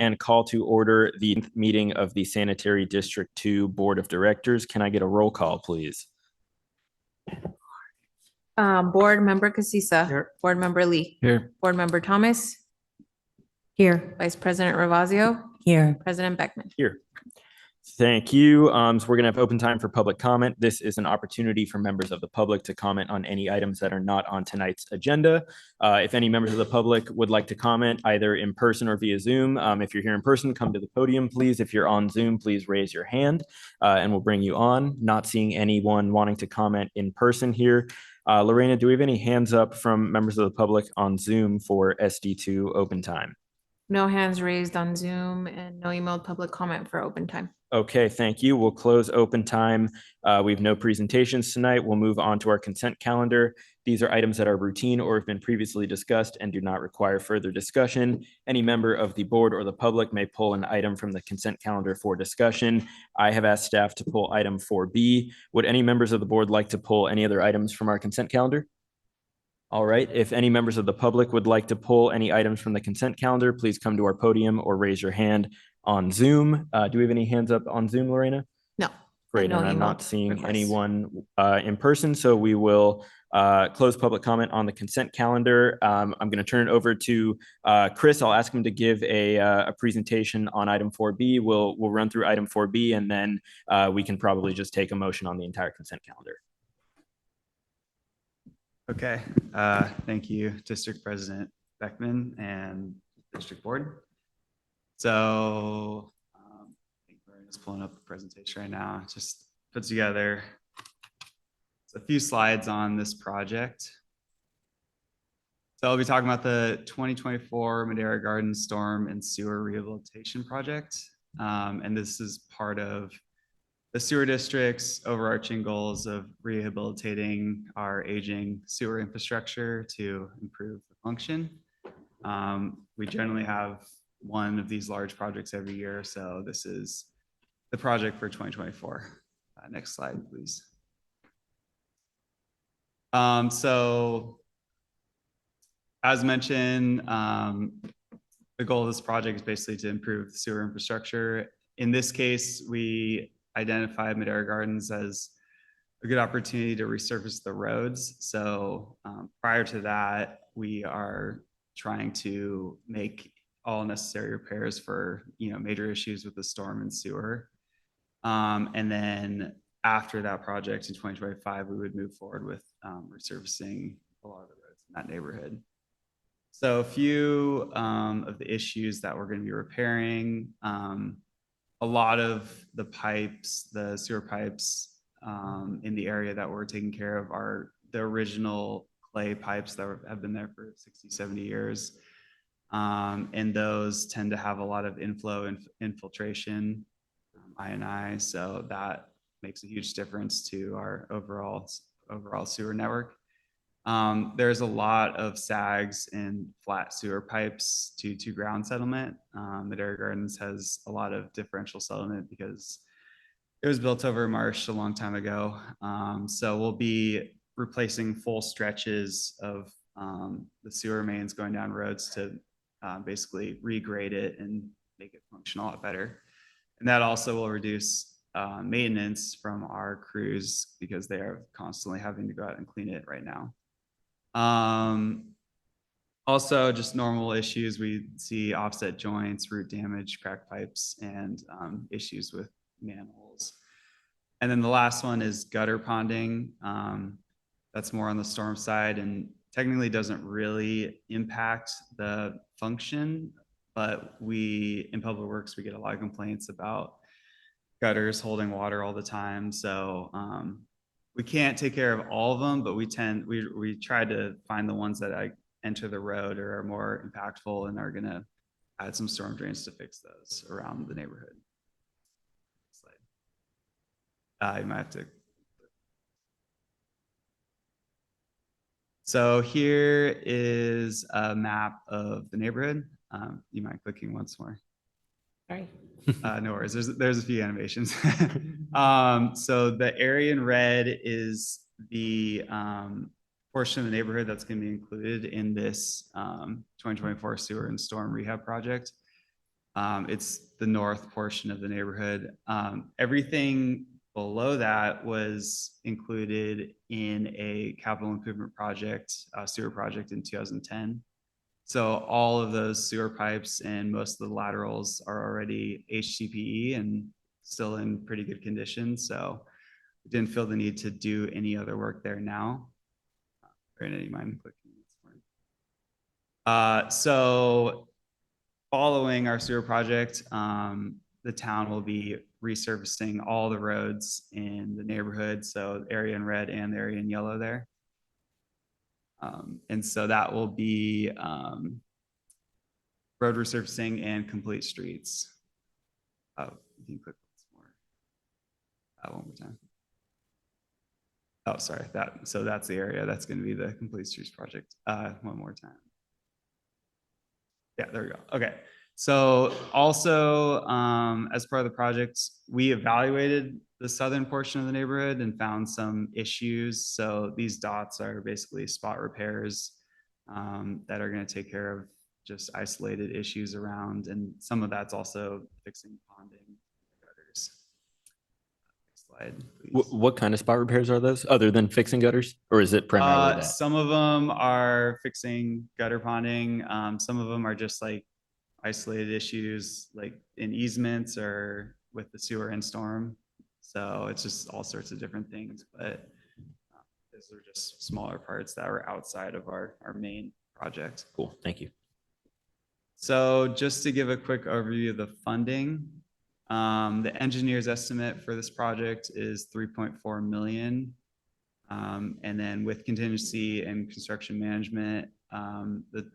and call to order the meeting of the Sanitary District 2 Board of Directors. Can I get a roll call, please? Board Member Casissa. Here. Board Member Lee. Here. Board Member Thomas. Here. Vice President Ravazio. Here. President Beckman. Here. Thank you. So we're going to have open time for public comment. This is an opportunity for members of the public to comment on any items that are not on tonight's agenda. If any members of the public would like to comment either in person or via Zoom, if you're here in person, come to the podium, please. If you're on Zoom, please raise your hand and we'll bring you on. Not seeing anyone wanting to comment in person here. Lorena, do we have any hands up from members of the public on Zoom for SD2 open time? No hands raised on Zoom and no emailed public comment for open time. Okay, thank you. We'll close open time. We have no presentations tonight. We'll move on to our consent calendar. These are items that are routine or have been previously discussed and do not require further discussion. Any member of the board or the public may pull an item from the consent calendar for discussion. I have asked staff to pull item 4B. Would any members of the board like to pull any other items from our consent calendar? All right, if any members of the public would like to pull any items from the consent calendar, please come to our podium or raise your hand on Zoom. Do we have any hands up on Zoom, Lorena? No. Great, No and I'm emailed not seeing requests. anyone in person, so we will close public comment on the consent calendar. I'm going to turn it over to Chris. I'll ask him to give a presentation on item 4B. We'll run through item 4B, and then we can probably just take a motion on the entire consent calendar. Okay, thank you, District President Beckman and District Board. So I think we're just pulling up the presentation right now. Just put together a few slides on this project. So I'll be talking about the 2024 Madera Garden Storm and Sewer Rehabilitation Project. And this is part of the sewer district's overarching goals of rehabilitating our aging sewer infrastructure to improve the function. We generally have one of these large projects every year, so this is the project for 2024. Next slide, please. So as mentioned, the goal of this project is basically to improve the sewer infrastructure. In this case, we identified Madera Gardens as a good opportunity to resurface the roads. So prior to that, we are trying to make all necessary repairs for major issues with the storm and sewer. And then after that project in 2025, we would move forward with resurfacing a lot of the roads in that neighborhood. So a few of the issues that we're going to be repairing, a lot of the pipes, the sewer pipes in the area that we're taking care of are the original clay pipes that have been there for 60, 70 years. And those tend to have a lot of inflow and infiltration, I&I, so that makes a huge difference to our overall sewer network. There's a lot of sags and flat sewer pipes to ground settlement. Madera Gardens has a lot of differential settlement because it was built over a marsh a long time ago. So we'll be replacing full stretches of the sewer mains going down roads to basically regrade it and make it function a lot better. And that also will reduce maintenance from our crews because they are constantly having to go out and clean it right now. Also just normal issues. We see offset joints, root damage, cracked pipes, and issues with manholes. And then the last one is gutter ponding. That's more on the storm side and technically doesn't really impact the function, but in Public Works, we get a lot of complaints about gutters holding water all the time. So we can't take care of all of them, but we try to find the ones that enter the road or are more impactful and are going to add some storm drains to fix those around the neighborhood. Slide. You might have to. So here is a map of the neighborhood. You mind clicking once more? Sorry. No worries. There's a few animations. So the area in red is the portion of the neighborhood that's going to be included in this 2024 sewer and storm rehab project. It's the north portion of the neighborhood. Everything below that was included in a capital improvement project, sewer project in 2010. So all of those sewer pipes and most of the laterals are already HDPE and still in pretty good condition. So we didn't feel the need to do any other work there now. Brandon, you mind clicking this one? So following our sewer project, the town will be resurfacing all the roads in the neighborhood. So the area in red and the area in yellow there. And so that will be road resurfacing and complete streets. Oh, you can click once more. One more time. Oh, sorry. So that's the area. That's going to be the complete streets project. One more time. Yeah, there we go. Okay. So also, as part of the project, we evaluated the southern portion of the neighborhood and found some issues. So these dots are basically spot repairs that are going to take care of just isolated issues around. And some of that's also fixing ponding gutters. Next slide, please. What kind of spot repairs are those, other than fixing gutters, or is it primarily that? Some of them are fixing gutter ponding. Some of them are just like isolated issues, like in easements or with the sewer and storm. So it's just all sorts of different things, but those are just smaller parts that are outside of our main project. Cool, thank you. So just to give a quick overview of the funding, the engineer's estimate for this project is 3.4 million. And then with contingency and construction management, the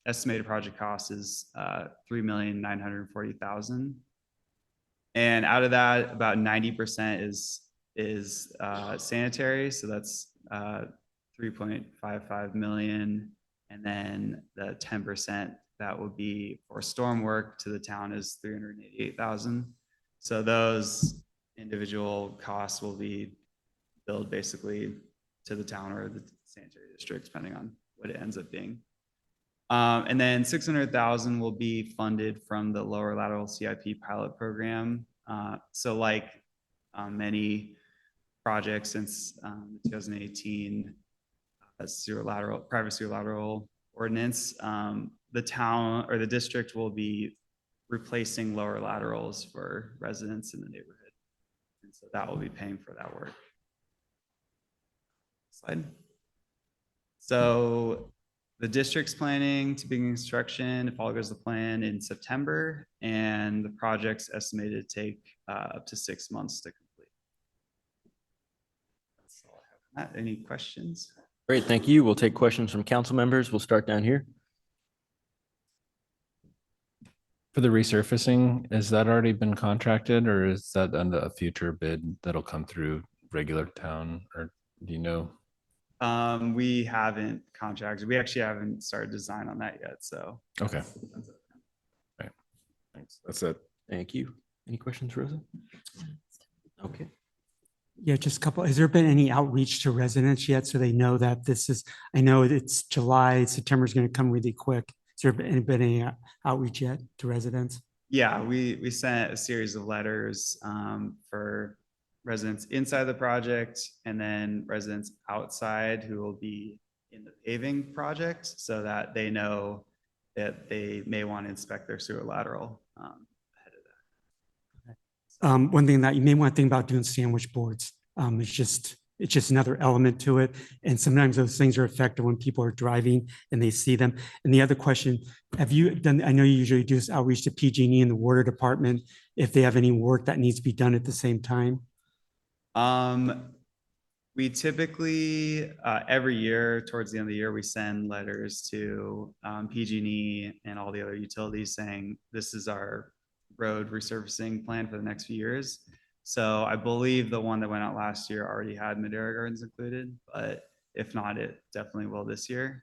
estimated project cost is 3,940,000. And out of that, about 90% is sanitary. So that's 3.55 million. And then the 10% that would be for storm work to the town is 388,000. So those individual costs will be billed basically to the town or the sanitary district, depending on what it ends up being. And then 600,000 will be funded from the lower lateral CIP pilot program. So like many projects since 2018 private sewer lateral ordinance, the town or the district will be replacing lower laterals for residents in the neighborhood. And so that will be paying for that work. Slide. So the district's planning to begin construction, if all goes to plan, in September, and the project's estimated to take up to 6 months to complete. That's all I have on that. Any questions? Great, thank you. We'll take questions from council members. We'll start down here. For the resurfacing, has that already been contracted, or is that under a future bid that'll come through regular town, or do you know? We haven't contracted. We actually haven't started design on that yet. So Okay. that's it. Right. Thanks. That's it. Thank you. Any questions, Rosa? Okay. Yeah, just a couple. Has there been any outreach to residents yet so they know that this is, I know it's July, September is going to come really quick. Has there been any outreach yet to residents? Yeah, we sent a series of letters for residents inside the project and then residents outside who will be in the paving project so that they know that they may want to inspect their sewer lateral ahead of that. One thing that you may want to think about doing sandwich boards. It's just another element to it. And sometimes those things are effective when people are driving and they see them. And the other question, have you done, I know you usually do this outreach to PG&E and the water department, if they have any work that needs to be done at the same time? We typically, every year towards the end of the year, we send letters to PG&E and all the other utilities saying, this is our road resurfacing plan for the next few years. So I believe the one that went out last year already had Madera Gardens included, but if not, it definitely will this year.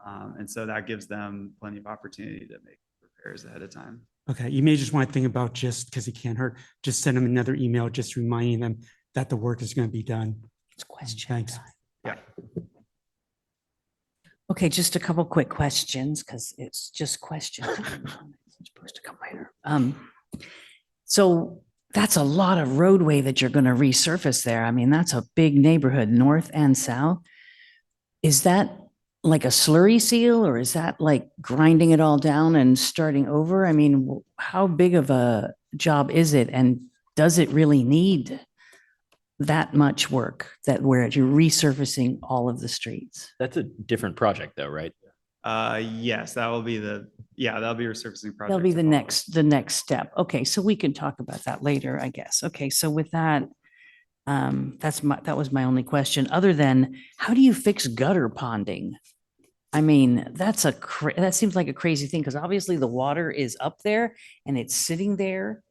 And so that gives them plenty of opportunity to make repairs ahead of time. Okay, you may just want to think about, just because it can't hurt, just send them another email, just reminding them that the work is going to be done. It's question Thanks. time. Yeah. Okay, just a couple quick questions because it's just question time. It's supposed to come later. So that's a lot of roadway that you're going to resurface there. I mean, that's a big neighborhood, north and south. Is that like a slurry seal, or is that like grinding it all down and starting over? I mean, how big of a job is it? And does it really need that much work that where you're resurfacing all of the streets? That's a different project though, right? Yes, that will be that'll be resurfacing project. That'll be to the follow. next step. Okay, so we can talk about that later, I guess. Okay, so with that, that was my only question, other than how do you fix gutter ponding? I mean, that seems like a crazy thing, because obviously the water is up there and it's sitting there.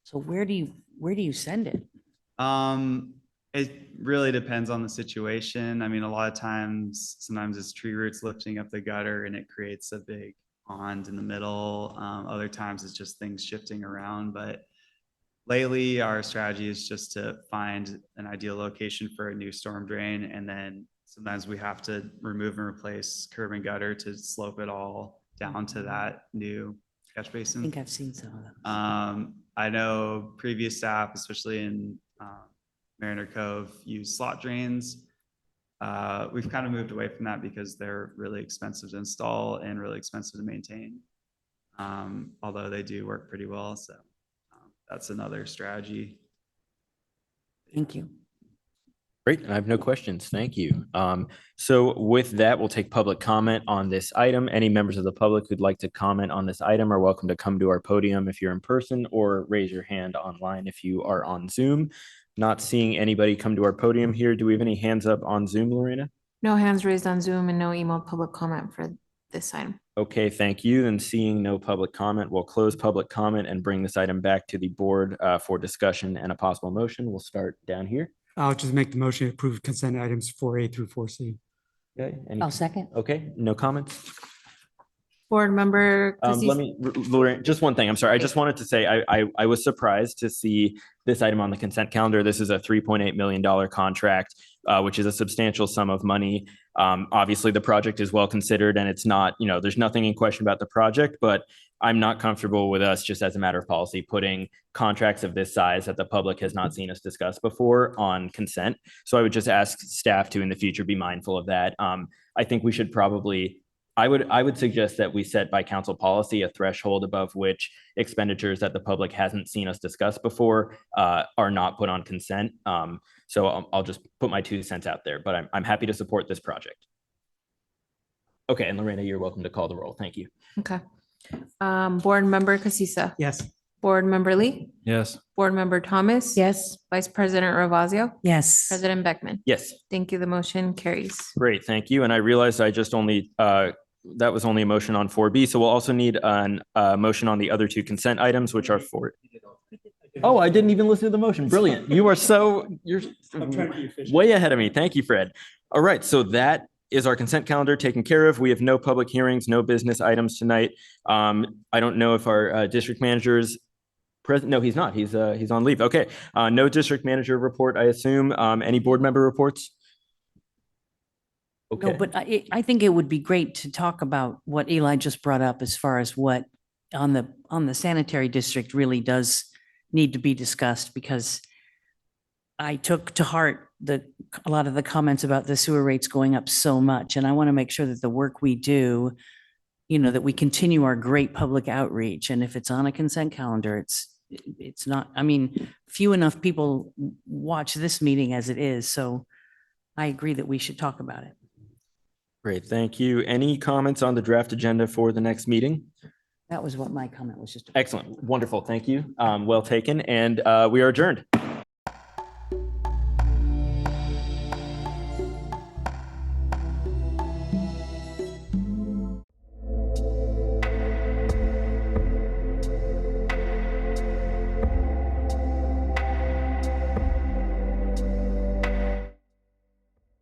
So where do you send it? It really depends on the situation. I mean, a lot of times, sometimes it's tree roots lifting up the gutter and it creates a big pond in the middle. Other times it's just things shifting around. But lately, our strategy is just to find an ideal location for a new storm drain. And then sometimes we have to remove and replace curb and gutter to slope it all down to that new catch I basin. think I've seen some of that. I know previous staff, especially in Mariner Cove, use slot drains. We've kind of moved away from that because they're really expensive to install and really expensive to maintain. Although they do work pretty well. So that's another strategy. Thank you. Great, and I have no questions. Thank you. So with that, we'll take public comment on this item. Any members of the public who'd like to comment on this item are welcome to come to our podium if you're in person, or raise your hand online if you are on Zoom. Not seeing anybody come to our podium here. Do we have any hands up on Zoom, Lorena? No hands raised on Zoom and no emailed public comment for this item. Okay, thank you. Then seeing no public comment, we'll close public comment and bring this item back to the board for discussion and a possible motion. We'll start down here. I'll just make the motion to approve consent items 4A through 4C. Okay, I'll second. okay, no comments? Board member. Lorraine, just one thing. I'm sorry. I just wanted to say I was surprised to see this item on the consent calendar. This is a $3.8 million contract, which is a substantial sum of money. Obviously, the project is well considered, and it's not, there's nothing in question about the project, but I'm not comfortable with us, just as a matter of policy, putting contracts of this size that the public has not seen us discuss before on consent. So I would just ask staff to in the future be mindful of that. I think we should probably, I would suggest that we set by council policy a threshold above which expenditures that the public hasn't seen us discuss before are not put on consent. So I'll just put my 2 cents out there, but I'm happy to support this project. Okay, and Lorena, you're welcome to call the roll. Thank you. Okay. Board member Casissa. Yes. Board member Lee. Yes. Board member Thomas. Yes. Vice President Ravazio. Yes. President Beckman. Yes, Thank you. The motion carries. great, thank you. And I realized I just only, that was only a motion on 4B, so we'll also need a motion on the other 2 consent items, which are 4. Oh, I didn't even listen to the motion. Brilliant. You're way ahead of me. Thank you, Fred. All right, so that is our consent calendar taken care of. We have no public hearings, no business items tonight. I don't know if our district manager's present. No, he's not. He's on leave. Okay. No district manager report, I assume. Any board member reports? No, Okay. but I think it would be great to talk about what Eli just brought up as far as what on the sanitary district really does need to be discussed, because I took to heart a lot of the comments about the sewer rates going up so much. And I want to make sure that the work we do, that we continue our great public outreach. And if it's on a consent calendar, it's not, I mean, few enough people watch this meeting as it is. So I agree that we should talk about it. Great, thank you. Any comments on the draft agenda for the next meeting? That was what my comment was just. Excellent, wonderful, thank you. Well taken, and we are adjourned.